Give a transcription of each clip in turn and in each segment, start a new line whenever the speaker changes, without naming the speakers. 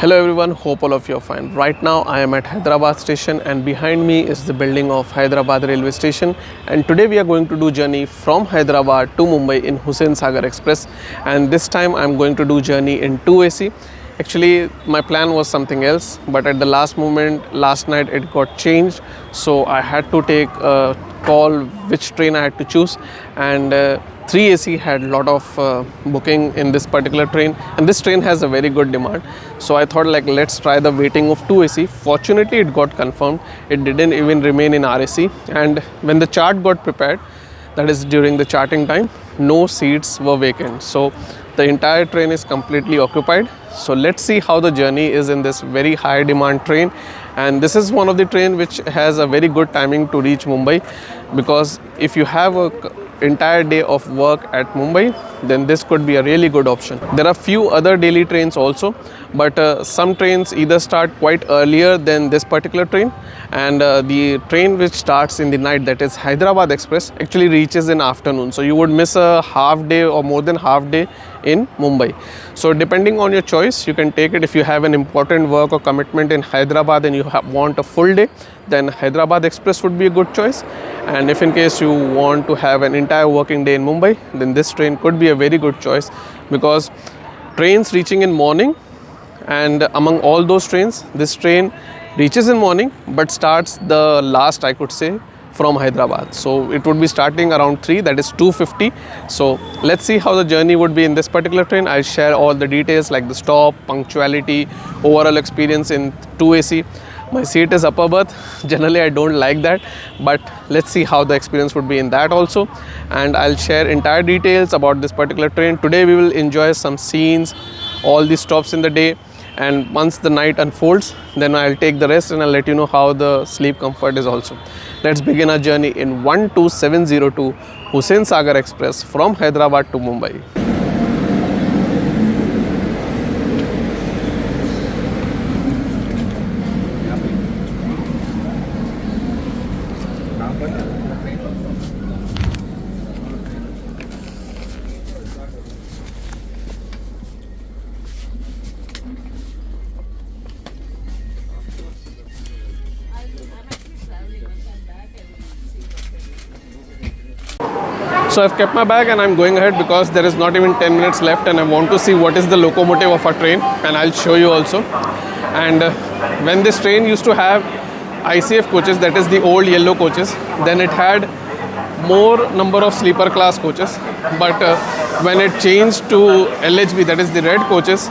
Hello everyone, hope all of you are fine. Right now I am at Hyderabad station and behind me is the building of Hyderabad railway station, and today we are going to do journey from Hyderabad to Mumbai in Hussainsagar Express, and this time I am going to do journey in 2AC. Actually my plan was something else, but at the last moment last night it got changed, so I had to take a call which train I had to choose, and 3AC had a lot of booking in this particular train, and this train has a very good demand, so I thought like let's try the waiting of 2AC. Fortunately it got confirmed, it didn't even remain in RAC, and when the chart got prepared, that is during the charting time, no seats were vacant, so the entire train is completely occupied. So let's see how the journey is in this very high demand train, and this is one of the train which has a very good timing to reach Mumbai, because if you have a entire day of work at Mumbai, then this could be a really good option. There are few other daily trains also, but some trains either start quite earlier than this particular train, and the train which starts in the night, that is Hyderabad Express, actually reaches in afternoon, so you would miss a half day or more than half day in Mumbai. So depending on your choice, you can take it. If you have an important work or commitment in Hyderabad and you want a full day, then Hyderabad Express would be a good choice, and if in case you want to have an entire working day in Mumbai, then this train could be a very good choice, because trains reaching in morning, and among all those trains, this train reaches in morning but starts the last, I could say, from Hyderabad. So it would be starting around 3, that is 2:50. So let's see how the journey would be in this particular train. I'll share all the details like the stop, punctuality, overall experience in 2AC. My seat is upper berth. Generally I don't like that, but let's see how the experience would be in that also, and I'll share entire details about this particular train. Today we will enjoy some scenes, all the stops in the day, and once the night unfolds, then I'll take the rest and I'll let you know how the sleep comfort is also. Let's begin our journey in 12702 Hussain Sagar Express from Hyderabad to Mumbai. So I've kept my bag and I'm going ahead because there is not even 10 minutes left, and I want to see what is the locomotive of our train, and I'll show you also. And when this train used to have ICF coaches, that is the old yellow coaches, then it had more number of sleeper class coaches, but when it changed to LHB, that is the red coaches,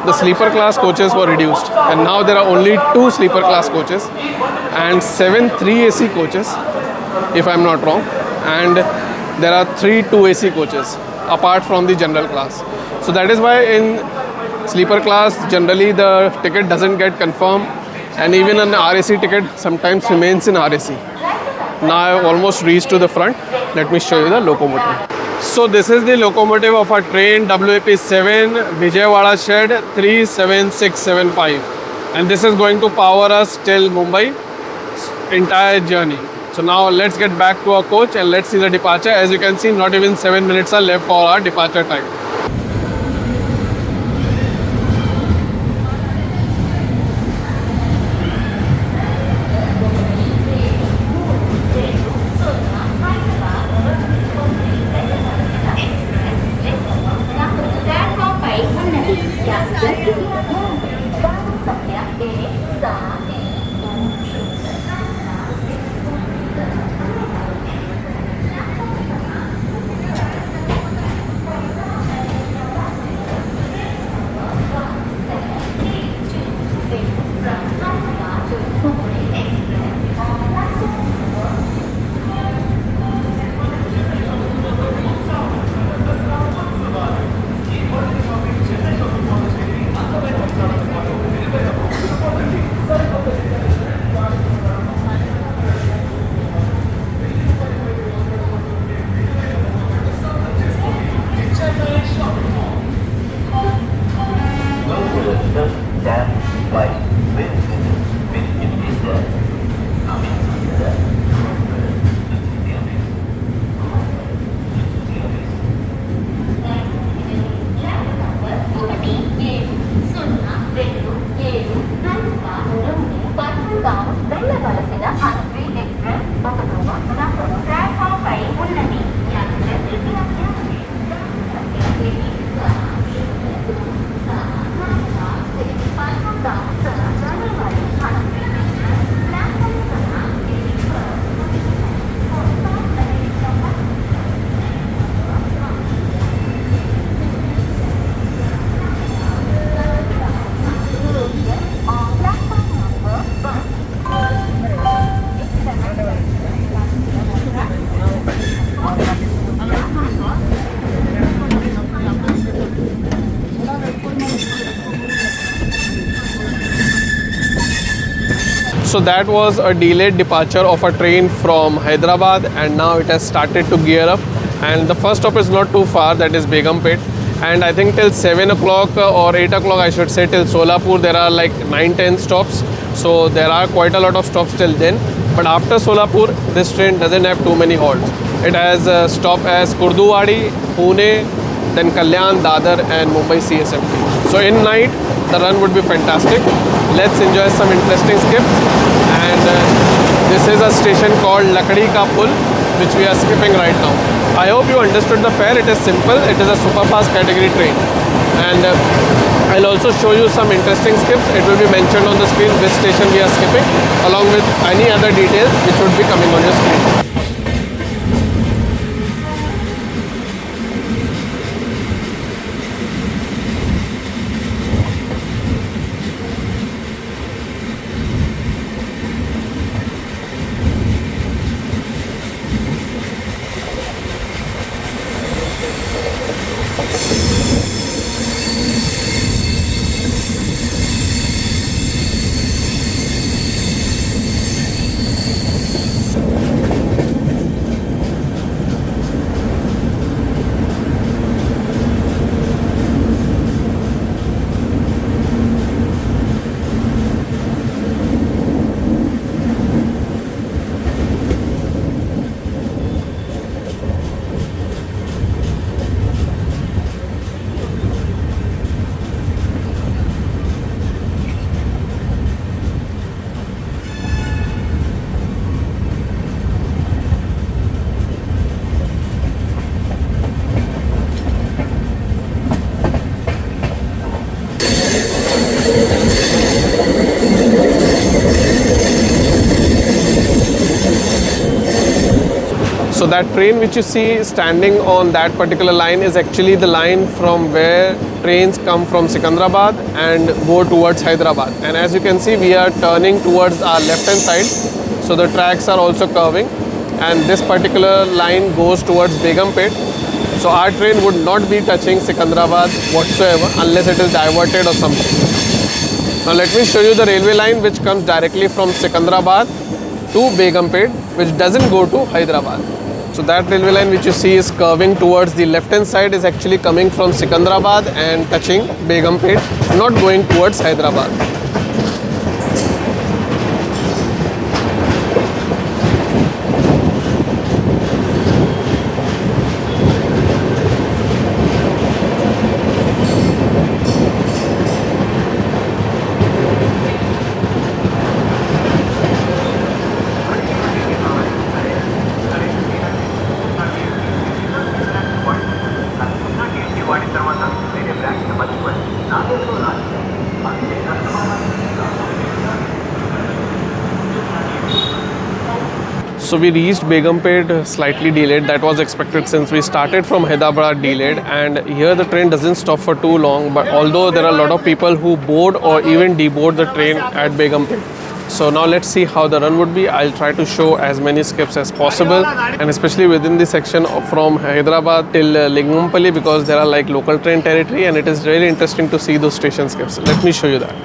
the sleeper class coaches were reduced, and now there are only 2 sleeper class coaches and 7 3AC coaches, if I'm not wrong, and there are 3 2AC coaches apart from the general class. So that is why in sleeper class generally the ticket doesn't get confirmed, and even an RAC ticket sometimes remains in RAC. Now I have almost reached to the front. Let me show you the locomotive. So this is the locomotive of our train, WAP7 Vijayawada Shed 37675, and this is going to power us till Mumbai entire journey. So now let's get back to our coach and let's see the departure. As you can see, not even 7 minutes are left for our departure time.
వెళ్ళవలసిన హస్వీ express ఒక platform పై ఉన్నది.
So that was a delayed departure of a train from Hyderabad, and now it has started to gear up, and the first stop is not too far, that is Begumpet, and I think till 7 o'clock or 8 o'clock I should say, till Solapur there are like 9-10 stops, so there are quite a lot of stops till then. But after Solapur this train doesn't have too many halts. It has a stop as Kurduvadi, Pune, then Kalyan, Dadar and Mumbai CSMT. So in night the run would be fantastic. Let's enjoy some interesting skips, and this is a station called Lakdi Ka Pul, which we are skipping right now. I hope you understood the fare. It is simple. It is a super fast category train, and I'll also show you some interesting skips. It will be mentioned on the screen which station we are skipping, along with any other details which would be coming on your screen. So that train which you see standing on that particular line is actually the line from where trains come from Secunderabad and go towards Hyderabad. And as you can see, we are turning towards our left hand side. So the tracks are also curving, and this particular line goes towards Begumpet. So our train would not be touching Secunderabad whatsoever unless it is diverted or something. Now let me show you the railway line which comes directly from Secunderabad to Begumpet, which doesn't go to Hyderabad. So that railway line which you see is curving towards the left hand side is actually coming from Secunderabad and touching Begumpet, not going towards Hyderabad. So we reached Begumpet slightly delayed. That was expected since we started from Hyderabad delayed, and here the train doesn't stop for too long, but although there are a lot of people who board or even deboard the train at Begumpet. So now let's see how the run would be. I'll try to show as many skips as possible, and especially within the section from Hyderabad till Lingumpally, because there are like local train territory and it is really interesting to see those station skips. Let me show you that.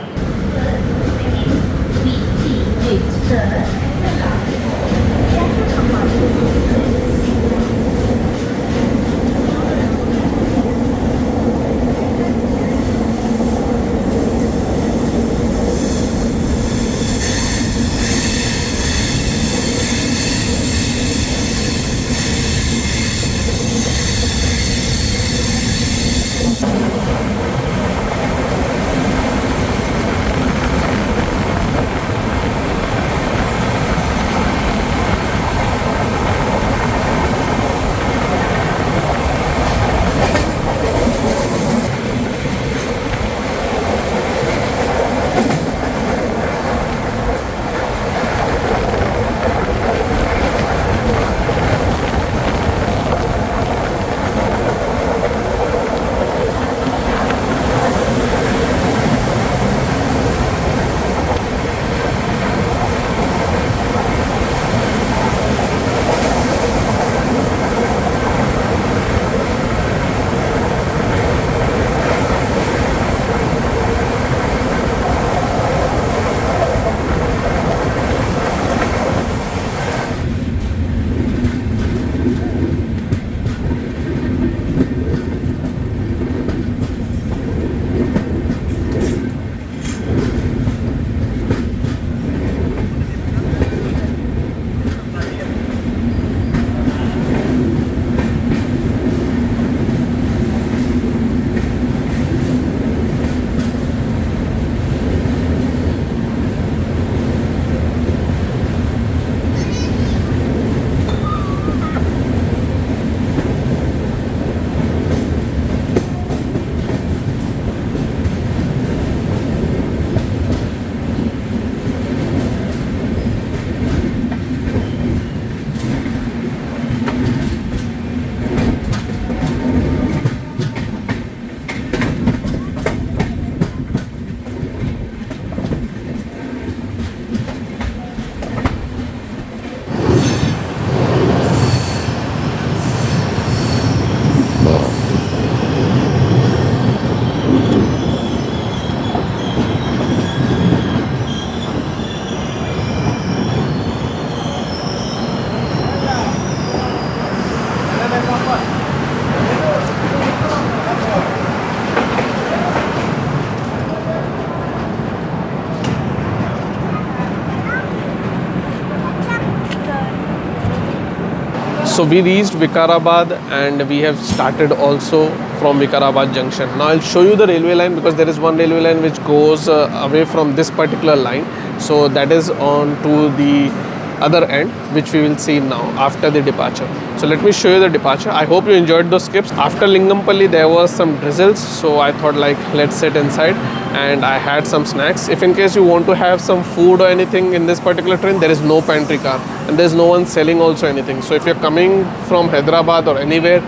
So we reached Vikarabad and we have started also from Vikarabad Junction. Now I'll show you the railway line because there is one railway line which goes away from this particular line. So that is on to the other end, which we will see now after the departure. So let me show you the departure. I hope you enjoyed those skips. After Lingampalli there was some drizzles, so I thought like let's sit inside, and I had some snacks. If in case you want to have some food or anything in this particular train, there is no pantry car and there is no one selling also anything. So if you're coming from Hyderabad or anywhere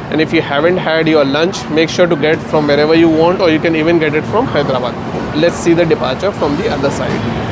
and if you haven't had your lunch, make sure to get from wherever you want, or you can even get it from Hyderabad. Let's see the departure from the other side.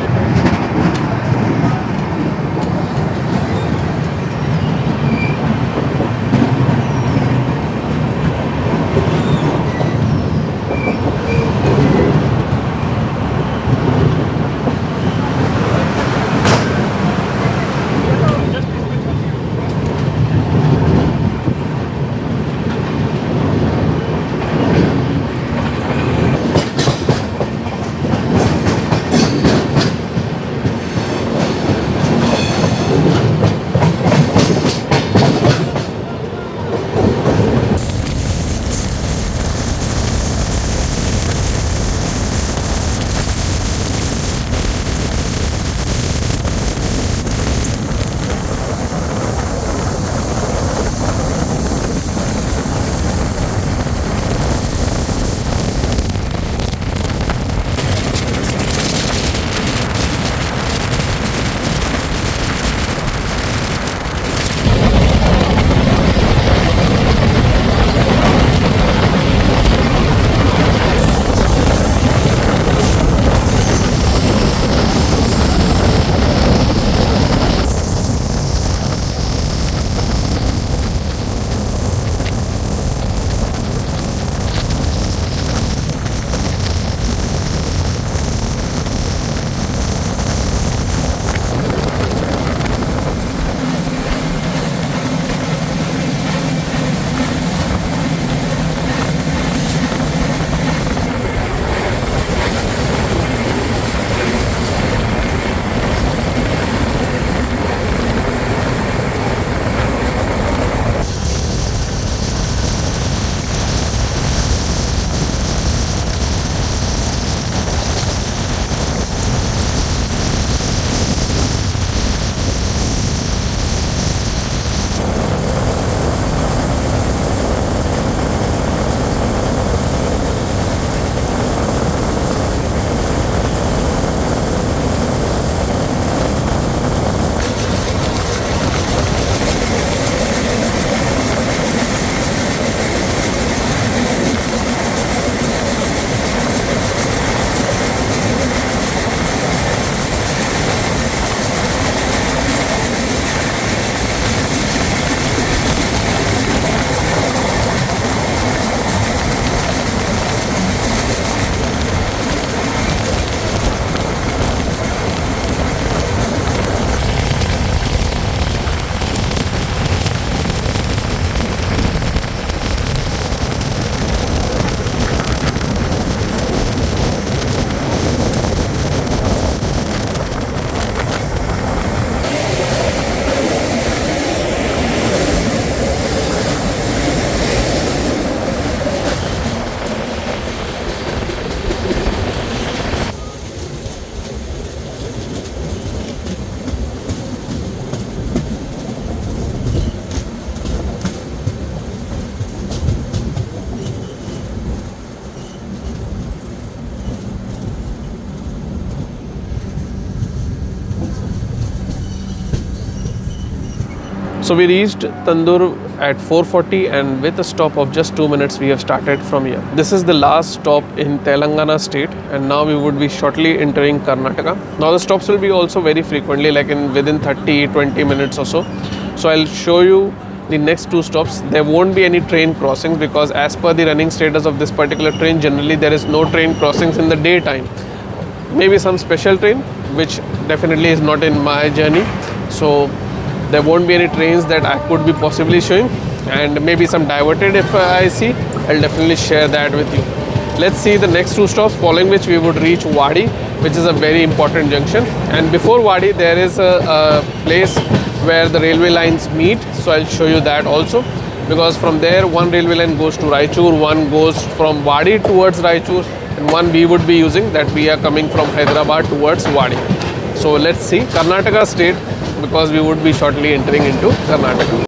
So we reached Tandur at 4:40, and with a stop of just 2 minutes we have started from here. This is the last stop in Telangana state, and now we would be shortly entering Karnataka. Now the stops will be also very frequently, like within 30-20 minutes or so. So I'll show you the next two stops. There won't be any train crossings because as per the running status of this particular train, generally there is no train crossings in the daytime. Maybe some special train, which definitely is not in my journey. So there won't be any trains that I could be possibly showing, and maybe some diverted if I see, I'll definitely share that with you. Let's see the next two stops, following which we would reach Wadi, which is a very important junction. And before Wadi there is a place where the railway lines meet. So I'll show you that also, because from there one railway line goes to Raichur, one goes from Wadi towards Raichur, and one we would be using that we are coming from Hyderabad towards Wadi. So let's see Karnataka state, because we would be shortly entering into Karnataka.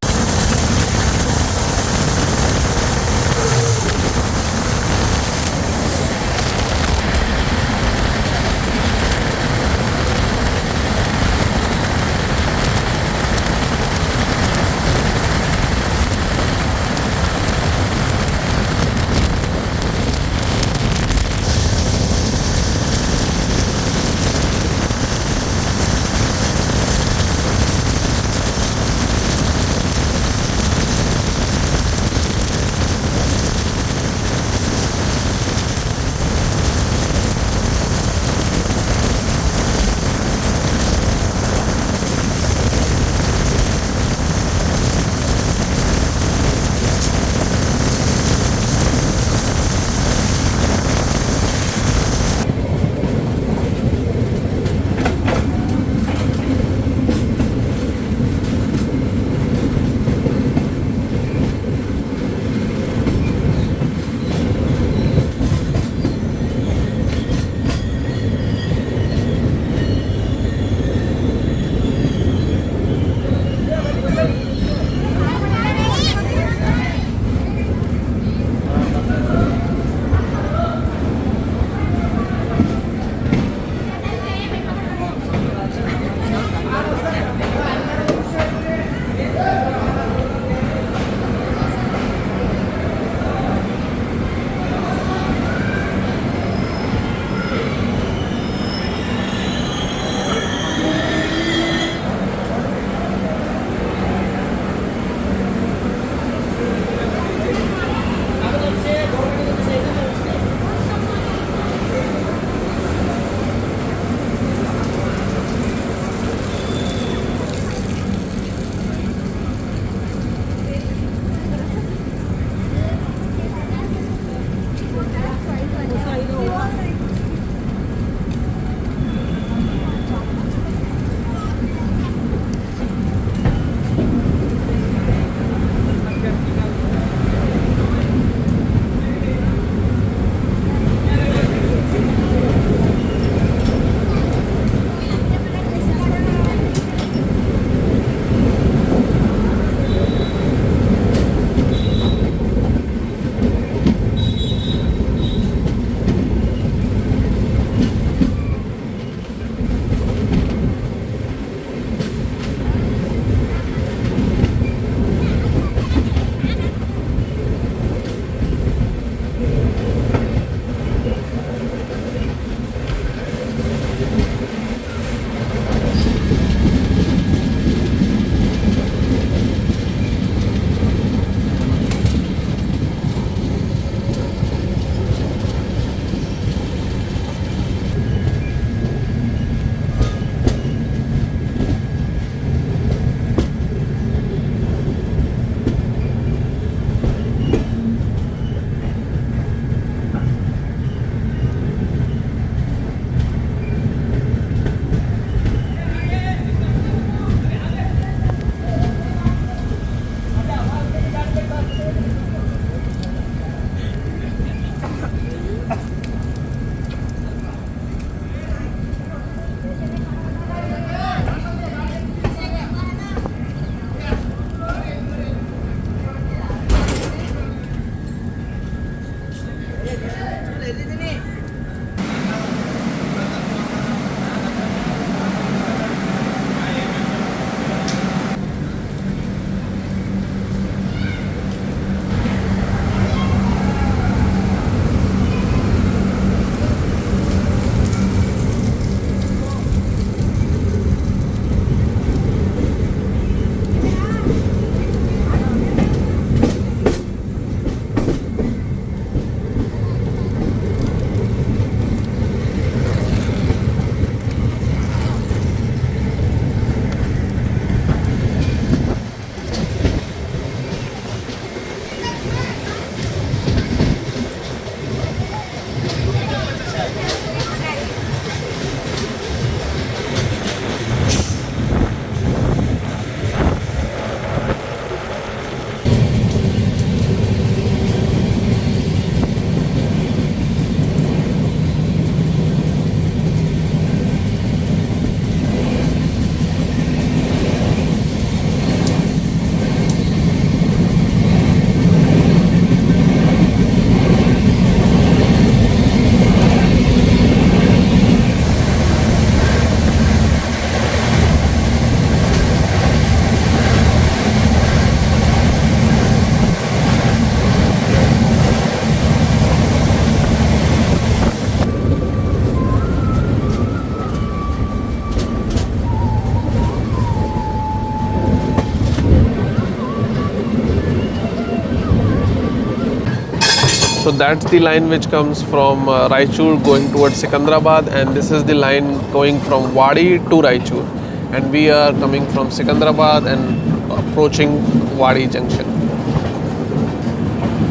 that's the line which comes from Raichur going towards Sikandrabad, and this is the line going from Wadi to Raichur. And we are coming from Sikandrabad and approaching Wadi Junction.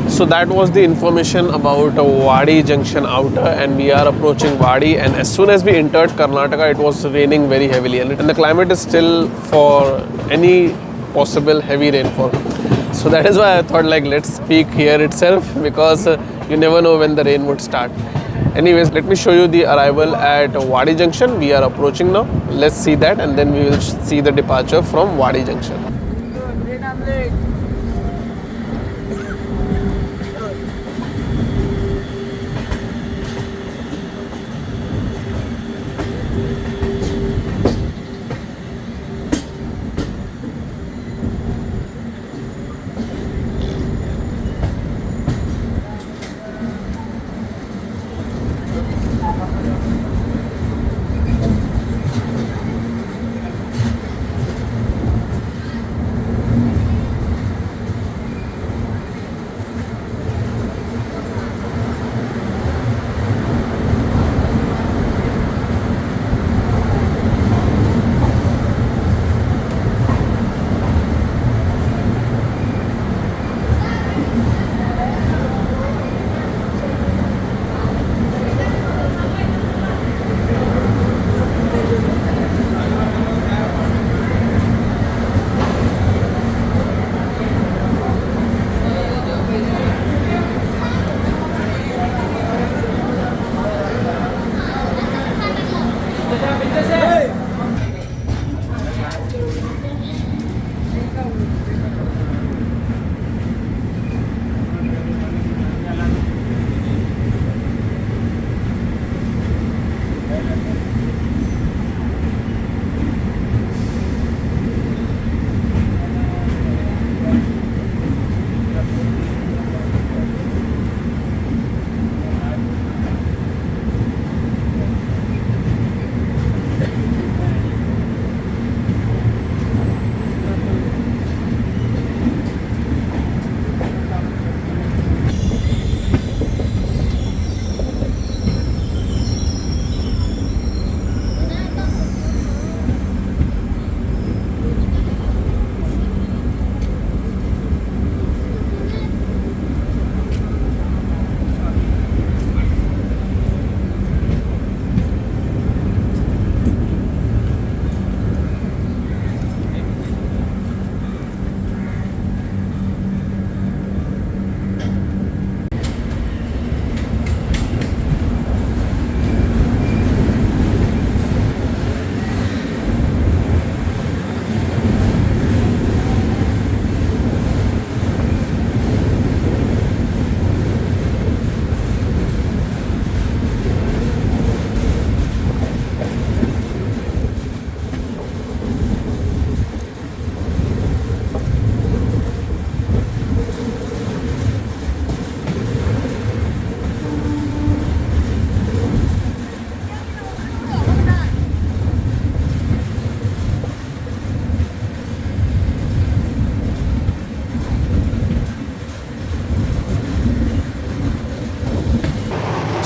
So that was the information about Wadi Junction outer, and we are approaching Wadi, and as soon as we entered Karnataka it was raining very heavily, and the climate is still for any possible heavy rainfall. So that is why I thought like let's speak here itself, because you never know when the rain would start. Anyways, let me show you the arrival at Wadi Junction. We are approaching now. Let's see that, and then we will see the departure from Wadi Junction.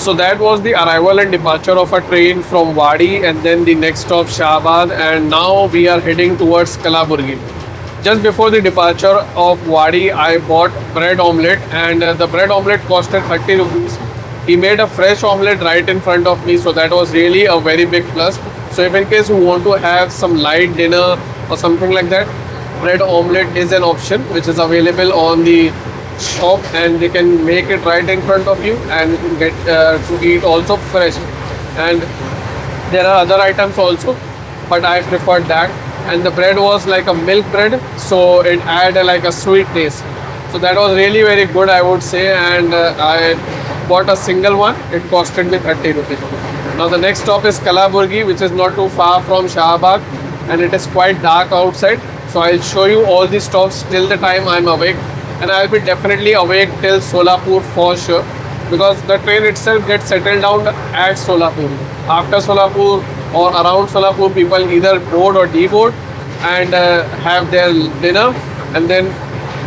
So that was the arrival and departure of a train from Wadi, and then the next stop Shahabad, and now we are heading towards Kalaburgi. Just before the departure of Wadi, I bought bread omelette, and the bread omelette costed 30 rupees. He made a fresh omelette right in front of me, so that was really a very big plus. So if in case you want to have some light dinner or something like that, bread omelette is an option which is available on the shop, and they can make it right in front of you and get to eat also fresh. And there are other items also, but I preferred that. And the bread was like a milk bread, so it had like a sweet taste. So that was really very good, I would say. And I bought a single one. It costed me 30 rupees. Now the next stop is Kalaburgi, which is not too far from Shahabad, and it is quite dark outside. So I'll show you all the stops till the time I'm awake. And I'll be definitely awake till Solapur for sure, because the train itself gets settled down at Solapur. After Solapur or around Solapur, people either board or deboard and have their dinner and then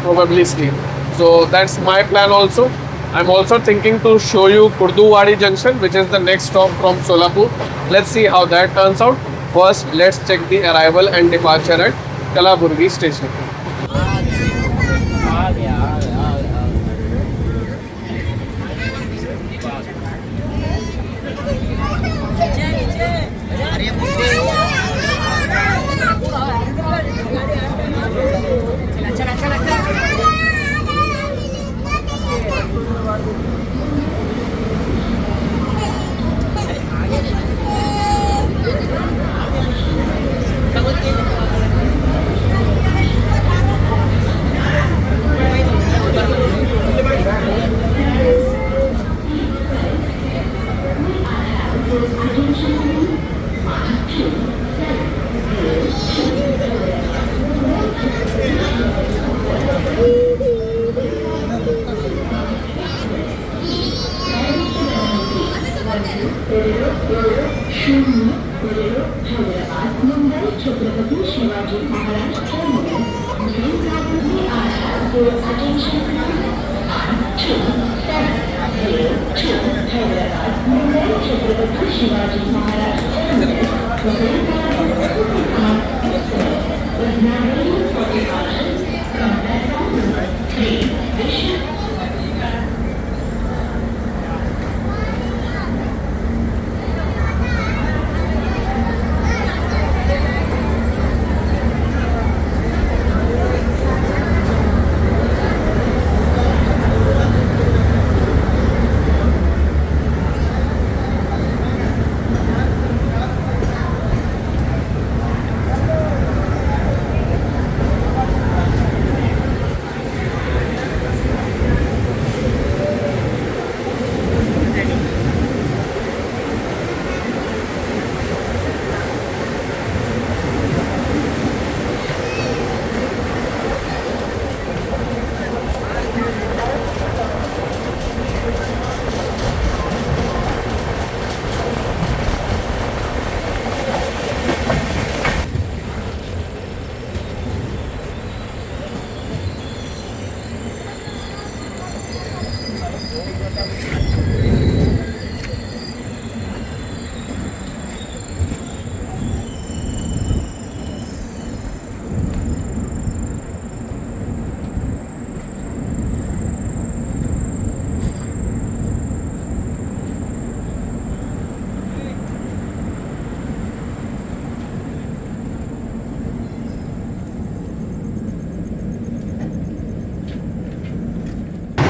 probably sleep. So that's my plan also. I'm also thinking to show you Wadi Junction, which is the next stop from Solapur. Let's see how that turns out. First, let's check the arrival and departure at Kalaburgi station.
Hyderabad Mumbai Chhatrapati Shivaji Maharaj terminal मेन सागर में आ रहा है attention Hyderabad Mumbai Chhatrapati Shivaji Maharaj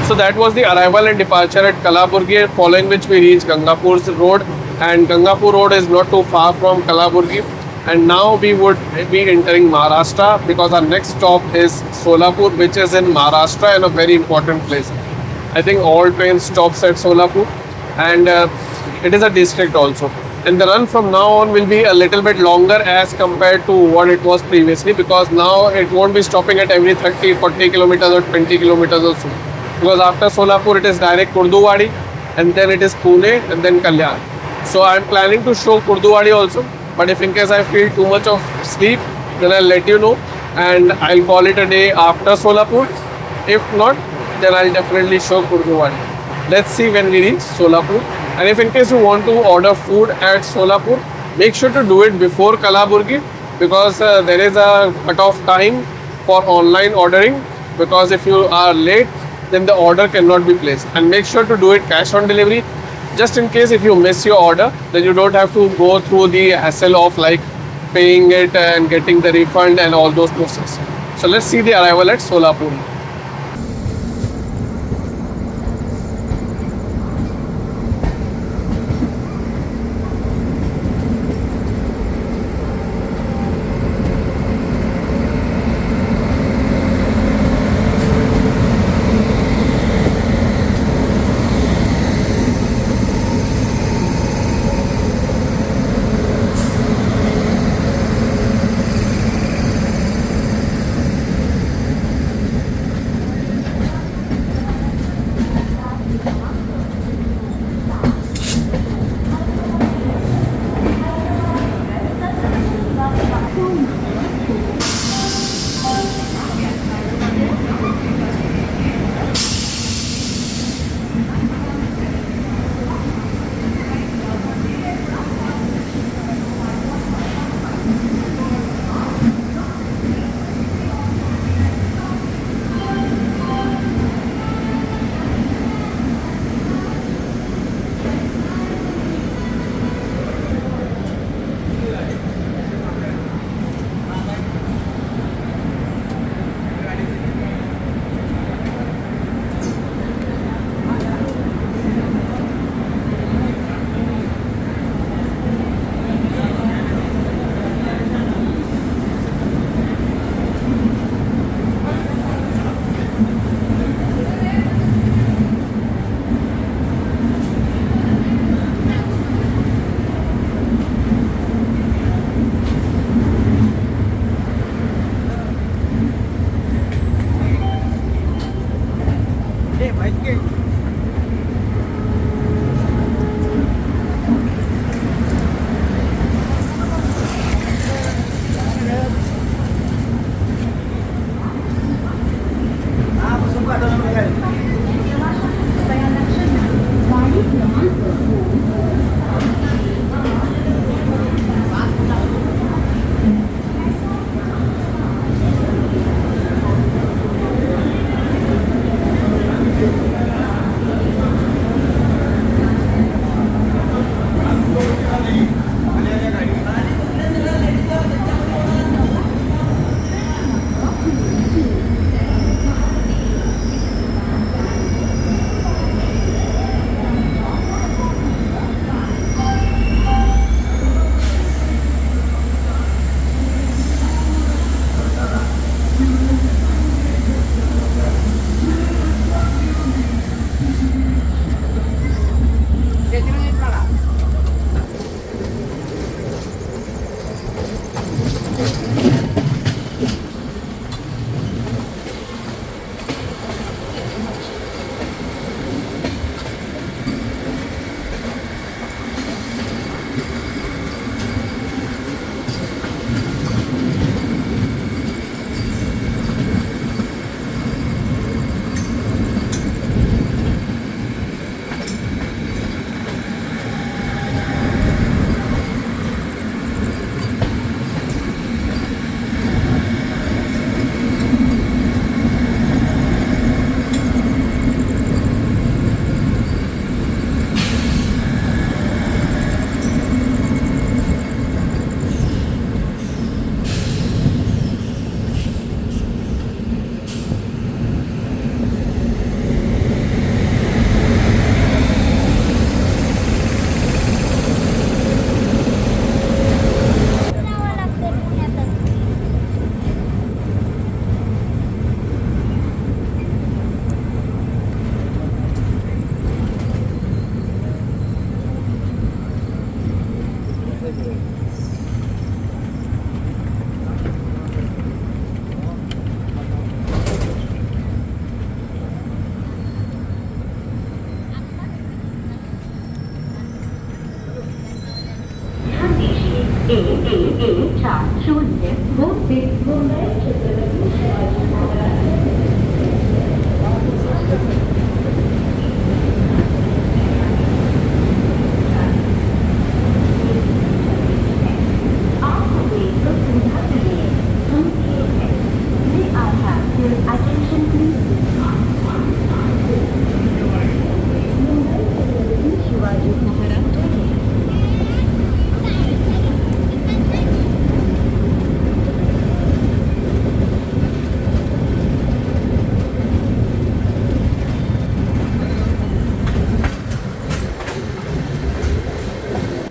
So that was the arrival and departure at Kalaburgi, following which we reached Gangapur's road, and Gangapur road is not too far from Kalaburgi. And now we would be entering Maharashtra because our next stop is Solapur, which is in Maharashtra and a very important place. I think all trains stops at Solapur, and it is a district also. And the run from now on will be a little bit longer as compared to what it was previously, because now it won't be stopping at every 30, 40 kilometers or 20 kilometers or so. Because after Solapur it is direct Wadi, and then it is Pune and then Kalyan. So I am planning to show Wadi also, but if in case I feel too much of sleep, then I'll let you know and I'll call it a day after Solapur. If not, then I'll definitely show Wadi. Let's see when we reach Solapur. And if in case you want to order food at Solapur, make sure to do it before Kalaburgi, because there is a cut-off time for online ordering, because if you are late, then the order cannot be placed. And make sure to do it cash on delivery, just in case if you miss your order, then you don't have to go through the hassle of like paying it and getting the refund and all those processes. So let's see the arrival at Solapur.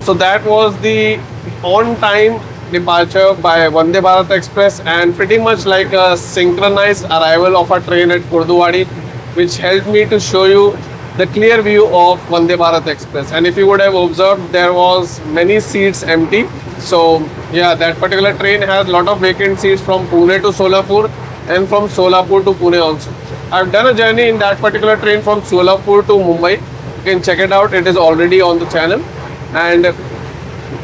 So that was the on-time departure by Vande Bharat Express and pretty much like a synchronized arrival of a train at Kurdwadi, which helped me to show you the clear view of Vande Bharat Express. And if you would have observed, there was many seats empty. So yeah, that particular train has a lot of vacant seats from Pune to Solapur and from Solapur to Pune also. I've done a journey in that particular train from Solapur to Mumbai. You can check it out. It is already on the channel. And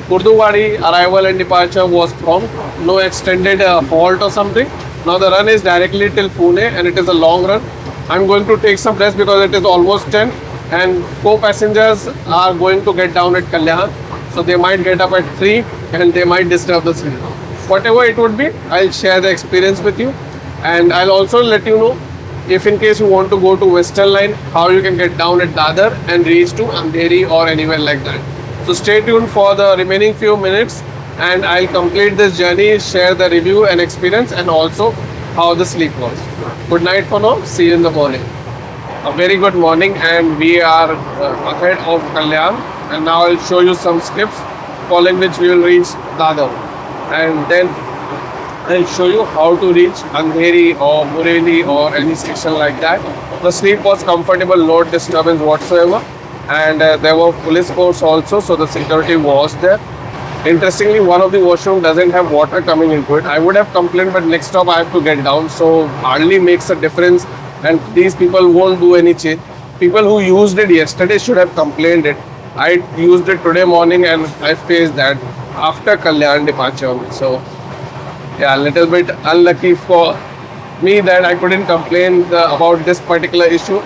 Kurdwadi arrival and departure was prompt, no extended halt or something. Now the run is directly till Pune and it is a long run. I'm going to take some rest because it is almost 10 and co-passengers are going to get down at Kalyan. So they might get up at 3 and they might disturb the sleep. Whatever it would be, I'll share the experience with you and I'll also let you know if in case you want to go to Western Line, how you can get down at Dadar and reach to Andheri or anywhere like that. So stay tuned for the remaining few minutes and I'll complete this journey, share the review and experience and also how the sleep was. Good night for now. See you in the morning. A very good morning and we are ahead of Kalyan and now I'll show you some steps following which we will reach Dadar and then I'll show you how to reach Andheri or Mureli or any station like that. The sleep was comfortable, no disturbance whatsoever. And there were police force also, so the security was there. Interestingly, one of the washroom doesn't have water coming into it. I would have complained, but next stop I have to get down, so hardly makes a difference. And these people won't do any change. People who used it yesterday should have complained it. I used it today morning and I faced that after Kalyan departure. So yeah, a little bit unlucky for me that I couldn't complain about this particular issue.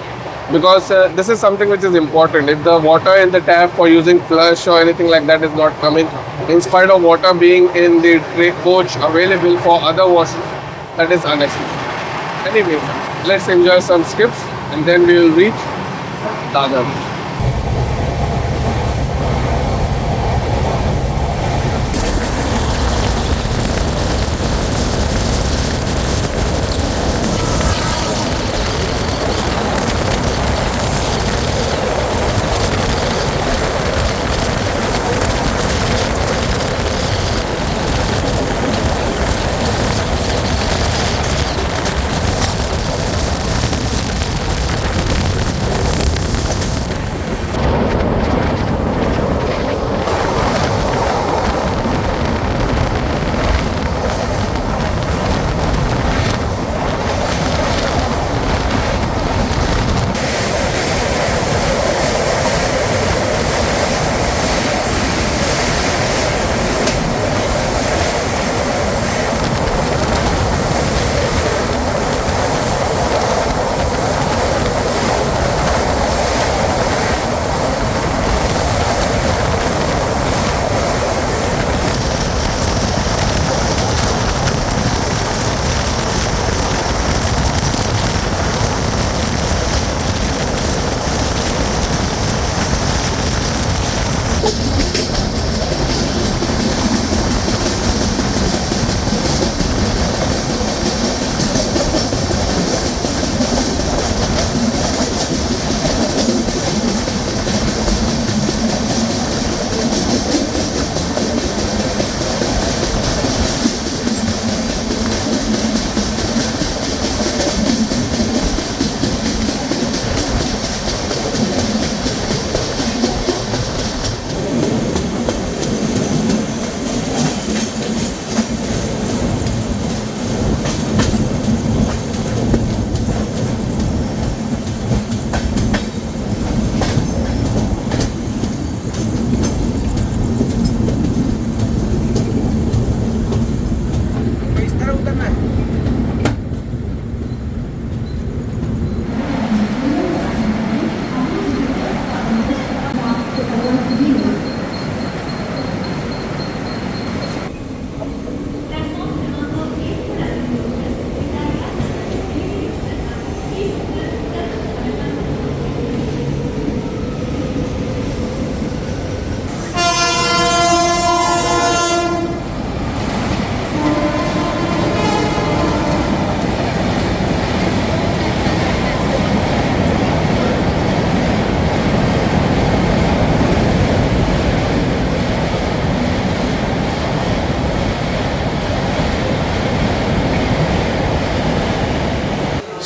Because this is something which is important. If the water in the tap for using flush or anything like that is not coming, in spite of water being in the coach available for other washrooms, that is unacceptable. Anyway, let's enjoy some skips and then we will reach Dadar.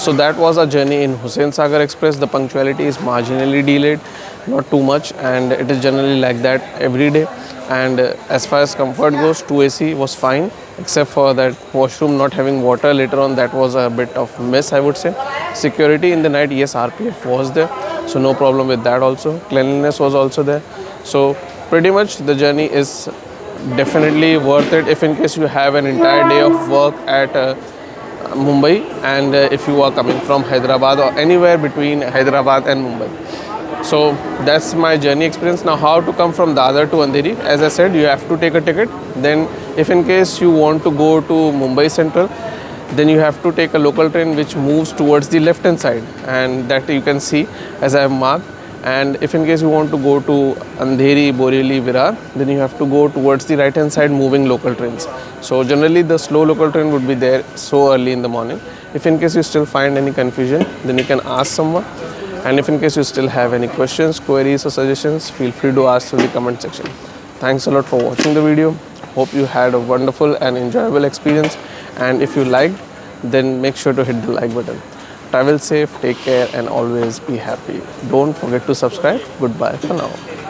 So that was our journey in Hussain Sagar Express. The punctuality is marginally delayed, not too much, and it is generally like that every day. And as far as comfort goes, 2AC was fine, except for that washroom not having water later on. That was a bit of mess, I would say. Security in the night, yes, RPF was there, so no problem with that also. Cleanliness was also there. So pretty much the journey is definitely worth it if in case you have an entire day of work at Mumbai, and if you are coming from Hyderabad or anywhere between Hyderabad and Mumbai. So that's my journey experience. Now, how to come from Dadar to Andheri? As I said, you have to take a ticket. Then if in case you want to go to Mumbai Central, then you have to take a local train which moves towards the left hand side, and that you can see as I have marked. And if in case you want to go to Andheri, Borivali, Virar, then you have to go towards the right hand side moving local trains. So generally the slow local train would be there so early in the morning. If in case you still find any confusion, then you can ask someone. And if in case you still have any questions, queries or suggestions, feel free to ask in the comment section. Thanks a lot for watching the video. Hope you had a wonderful and enjoyable experience. And if you liked, then make sure to hit the like button. Travel safe, take care, and always be happy. Don't forget to subscribe. Goodbye for now.